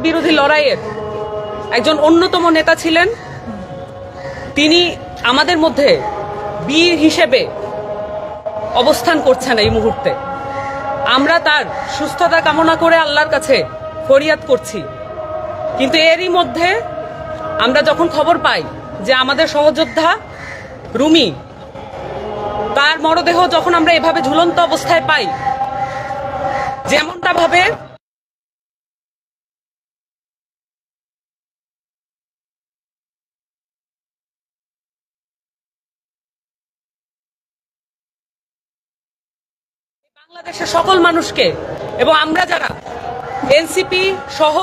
বিরোধী লড়াইয়ের একজন অন্যতম নেতা ছিলেন। তিনি আমাদের মধ্যে বীর হিসেবে অবস্থান করছেন এই মুহূর্তে। আমরা তার সুস্থতা কামনা করে আল্লাহর কাছে ফরিয়াদ করছি। কিন্তু এরই মধ্যে আমরা যখন খবর পাই যে আমাদের সহযোদ্ধা রুমি, তার মরদেহ যখন আমরা এভাবে ঝুলন্ত অবস্থায় পাই, যেমনটা ভাবে বাংলাদেশের সকল মানুষকে এবং আমরা যারা এনসিপি সহ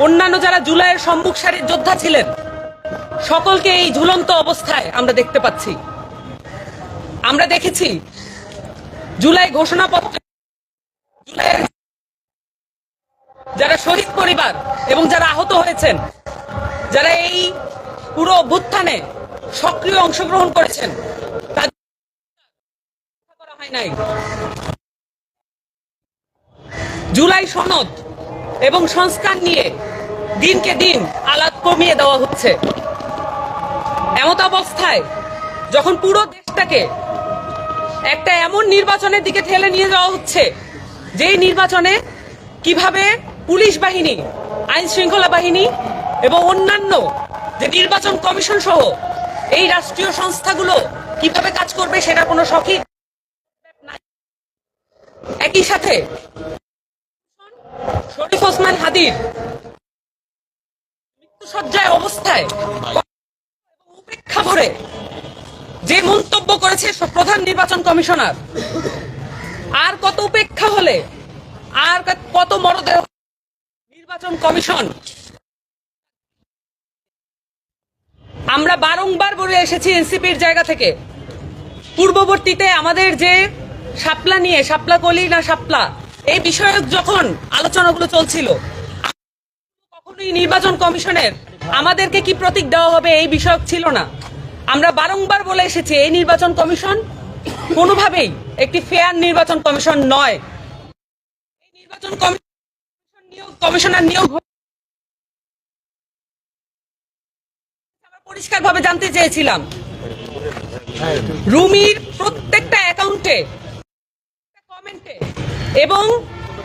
অন্যান্য যারা জুলাইয়ের সম্মুখ সারির যোদ্ধা ছিলেন, সকলকে এই ঝুলন্ত অবস্থায় আমরা দেখতে পাচ্ছি। আমরা দেখেছি জুলাই ঘোষণাপত্রে যারা শহীদ পরিবার এবং যারা আহত হয়েছেন, যারা এই পুরো অভ্যুত্থানে সক্রিয় অংশগ্রহণ করেছেন, তাদের করা হয় নাই। জুলাই সনদ এবং সংস্কার নিয়ে দিনকে দিন আলাপ কমিয়ে দেওয়া হচ্ছে। এমত অবস্থায় যখন পুরো দেশটাকে একটা এমন নির্বাচনের দিকে ঠেলে নিয়ে যাওয়া হচ্ছে, যেই নির্বাচনে কিভাবে পুলিশ বাহিনী, আইন শৃঙ্খলা বাহিনী এবং অন্যান্য যে নির্বাচন কমিশন সহ এই রাষ্ট্রীয় সংস্থাগুলো কিভাবে কাজ করবে সেটা কোনো সঠিক নাই। একই সাথে শরীফ ওসমান হাদির মৃত্যুসজ্জায় অবস্থায় উপেক্ষা ভরে যে মন্তব্য করেছে প্রধান নির্বাচন কমিশনার, আর কত উপেক্ষা হলে আর কত মরদেহ নির্বাচন কমিশন। আমরা বারংবার বলে এসেছি এনসিপির জায়গা থেকে, পূর্ববর্তীতে আমাদের যে শাপলা নিয়ে, শাপলা কলি না শাপলা, এই বিষয়ক যখন আলোচনাগুলো চলছিল, কখনোই নির্বাচন কমিশনের আমাদেরকে কি প্রতীক দেওয়া হবে এই বিষয়ক ছিল না। আমরা বারংবার বলে এসেছি এই নির্বাচন কমিশন কোনোভাবেই একটি ফেয়ার নির্বাচন কমিশন নয়। এই নির্বাচন কমিশনার নিয়োগ পরিষ্কারভাবে জানতে চেয়েছিলাম, রুমির প্রত্যেকটা অ্যাকাউন্টে, কমেন্টে এবং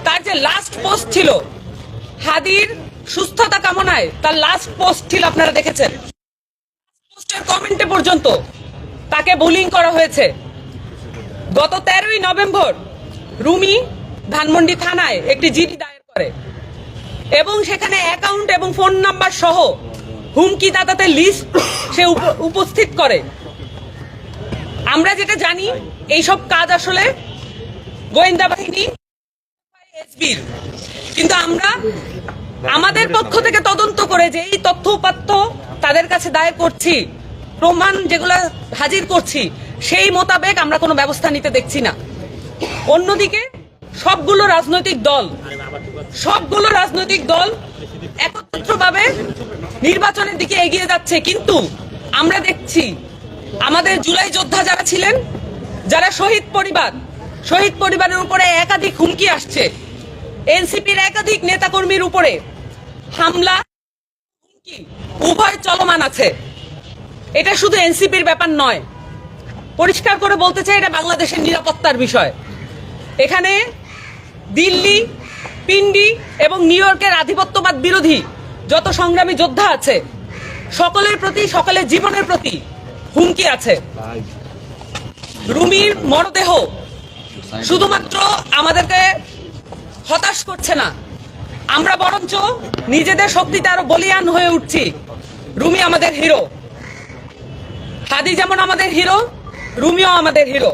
তার যে লাস্ট পোস্ট ছিল হাদির সুস্থতা কামনায়, তার লাস্ট পোস্ট ছিল, আপনারা দেখেছেন, পোস্টের কমেন্টে পর্যন্ত তাকে বুলিং করা হয়েছে। গত 13ই নভেম্বর রুমি ধানমন্ডি থানায় একটি জিডি দায়ের করে এবং সেখানে অ্যাকাউন্ট এবং ফোন নাম্বার সহ হুমকি দাতাদের লিস্ট সে উপস্থিত করে। আমরা যেটা জানি, এইসব কাজ আসলে গোয়েন্দা বাহিনী, এসবির, কিন্তু আমরা আমাদের পক্ষ থেকে তদন্ত করে যে এই তথ্য উপাত্ত তাদের কাছে দায়ের করছি, প্রমাণ যেগুলো হাজির করছি, সেই মোতাবেক আমরা কোনো ব্যবস্থা নিতে দেখছি না। অন্যদিকে সবগুলো রাজনৈতিক দল একত্রিতভাবে নির্বাচনের দিকে এগিয়ে যাচ্ছে, কিন্তু আমরা দেখছি আমাদের জুলাই যোদ্ধা যারা ছিলেন, যারা শহীদ পরিবারের উপরে একাধিক হুমকি আসছে, এনসিপির একাধিক নেতাকর্মীর উপরে হামলা, হুমকি উভয় চলমান আছে। এটা শুধু এনসিপির ব্যাপার নয়, পরিষ্কার করে বলতে চাই, এটা বাংলাদেশের নিরাপত্তার বিষয়। এখানে দিল্লি, পিন্ডি এবং নিউ ইয়র্কের আধিপত্যবাদ বিরোধী যত সংগ্রামী যোদ্ধা আছে, সকলের প্রতি, সকলের জীবনের প্রতি হুমকি আছে। রুমির মরদেহ শুধুমাত্র আমাদেরকে হতাশ করছে না, আমরা বরঞ্চ নিজেদের শক্তিতে আরো বলিয়ান হয়ে উঠছি। রুমি আমাদের হিরো, হাদি যেমন আমাদের হিরো, রুমিও আমাদের হিরো।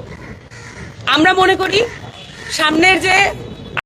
আমরা মনে করি সামনের যে